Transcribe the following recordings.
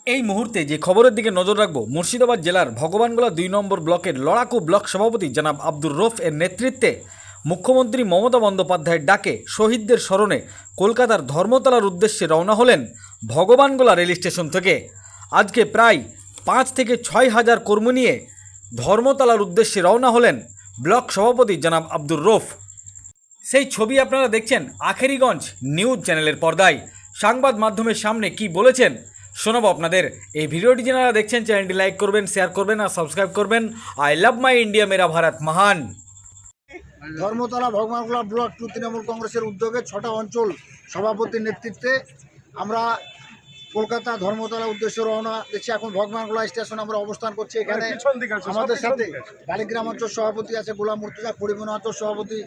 এই মুহূর্তে যে খবরের দিকে নজর রাখবো, মুর্শিদাবাদ জেলার ভগবানগোলা ২ নম্বর ব্লকের লড়াকু ব্লক সভাপতি জনাব আব্দুর রৌফ এর নেতৃত্বে মুখ্যমন্ত্রী মমতা বন্দ্যোপাধ্যায়ের ডাকে শহীদদের স্মরণে কলকাতার ধর্মতলার উদ্দেশ্যে রওনা হলেন ভগবানগোলা রেল স্টেশন থেকে। আজকে প্রায় ৫ থেকে ৬ হাজার কর্মী নিয়ে ধর্মতলার উদ্দেশ্যে রওনা হলেন ব্লক সভাপতি জনাব আব্দুর রৌফ। সেই ছবি আপনারা দেখছেন আখেরিগঞ্জ নিউজ চ্যানেলের পর্দায়। সংবাদ মাধ্যমের সামনে কি বলেছেন শোনাবো আপনাদের। এই ভিডিওটি যারা দেখছেন চ্যানেলটি লাইক করবেন, শেয়ার করবেন আর সাবস্ক্রাইব করবেন। আই লাভ মাই ইন্ডিয়া, মেরা ভারত মহান। ধর্মতলা ভগবানগোলা ব্লক 2 তৃণমূল কংগ্রেসের উদ্যোগে 6টা অঞ্চল সভাপতির নেতৃত্বে আমরা কলকাতা ধর্মতলা উদ্দেশ্যে রওনা দিচ্ছি। এখন ভগবানগোলা স্টেশন আমরা অবস্থান করছি। এখানে আমাদের সাথে বালিগ্রাম অঞ্চল সভাপতি আছে গোলাম মুর্তুজা, পরিবহন অঞ্চল সভাপতি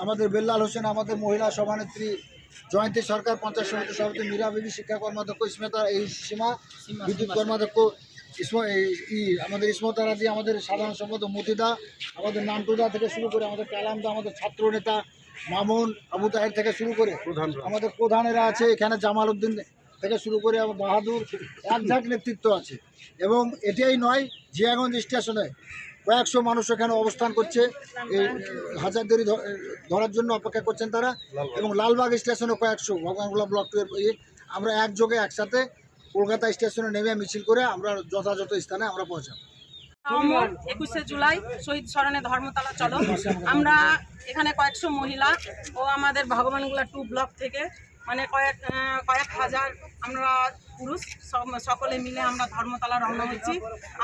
আমাদের বেল্লাল হোসেন, আমাদের মহিলা সভানেত্রী জয়ন্তী সরকার, পঞ্চায়েত সমিতি সভাপতি মীরা বিবি, শিক্ষা কর্মাধ্যক্ষ ইসমেতা সীমা, বিদ্যুৎ কর্মাধ্যক্ষ আমাদের ইসমতারা দিয়ে, আমাদের সাধারণ সম্পাদক মতিদা, আমাদের নান্টুদা থেকে শুরু করে আমাদের কালামদা, আমাদের ছাত্র নেতা মামুন, আবু তাহের থেকে শুরু করে আমাদের প্রধানেরা আছে এখানে, জামাল উদ্দিন থেকে শুরু করে বাহাদুর, একঝাঁক নেতৃত্ব আছে। এবং এটাই নয়, জিয়াগঞ্জ স্টেশনে কয়েকশো মানুষ এখানে অবস্থান করছে, এই হাজারদুয়ারি ধরার জন্য অপেক্ষা করছেন তারা। এবং লালবাগ স্টেশনে কয়েকশো, ভগবানগোলা ব্লক 2 এর আমরা একযোগে একসাথে কলকাতা স্টেশনে নেমে মিছিল করে আমরা যথাযথ স্থানে আমরা পৌঁছাবো। 21শে জুলাই শহীদ স্মরণে ধর্মতলা চলো। আমরা এখানে কয়েকশো মহিলা ও আমাদের ভগবানগোলা 2 ব্লক থেকে মানে কয়েক হাজার আমরা পুরুষ সকলে মিলে আমরা ধর্মতলা রওনা হচ্ছি।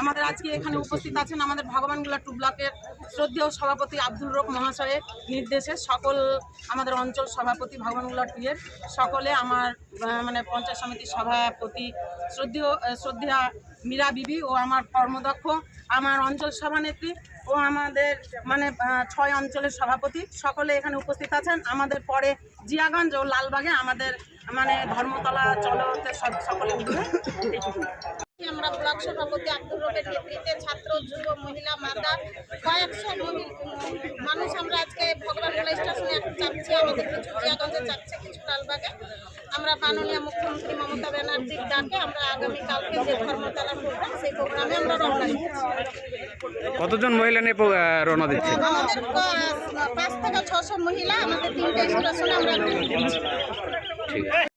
আমাদের আজকে এখানে উপস্থিত আছেন আমাদের ভগবানগোলা 2 ব্লকের শ্রদ্ধেয় সভাপতি আব্দুর রৌফ মহাশয়ের নির্দেশে সকল আমাদের অঞ্চল সভাপতি ভগবানগোলা 2 এর সকলে, আমার মানে পঞ্চায়েত সমিতির সভাপতি শ্রদ্ধেয়া মীরা বিবি ও আমার কর্মদক্ষ আমার অঞ্চল সভানেত্রী ও আমাদের মানে 6 অঞ্চলের সভাপতি সকলে এখানে উপস্থিত আছেন। আমাদের পরে জিয়াগঞ্জ ও লালবাগে আমাদের মানে ধর্মতলা চলোতে সকলে উঠবে। আমরা ব্লক সভাপতি আব্দুর রৌফের নেতৃত্বে ছাত্র, যুব, মহিলা, মাতা কয়েকশো মানুষ আমরা আজকে ভগবানগোলা স্টেশনে এখন চাচ্ছি। আমাদের কিছু জিয়াগঞ্জে চাচ্ছে, কিছু লালবাগে। আমরা মাননীয় মুখ্যমন্ত্রী মমতা ব্যানার্জির ডাকে আমরা আগামীকালকে যে ধর্মতলা প্রোগ্রাম, সেই প্রোগ্রামে আমরা রওনা দিচ্ছি। কতজন মহিলা নিয়ে রওনা দিচ্ছে? আমাদের 5 থেকে 600 মহিলা, আমাদের 3টে স্টেশনে আমরা ঠিক আছে।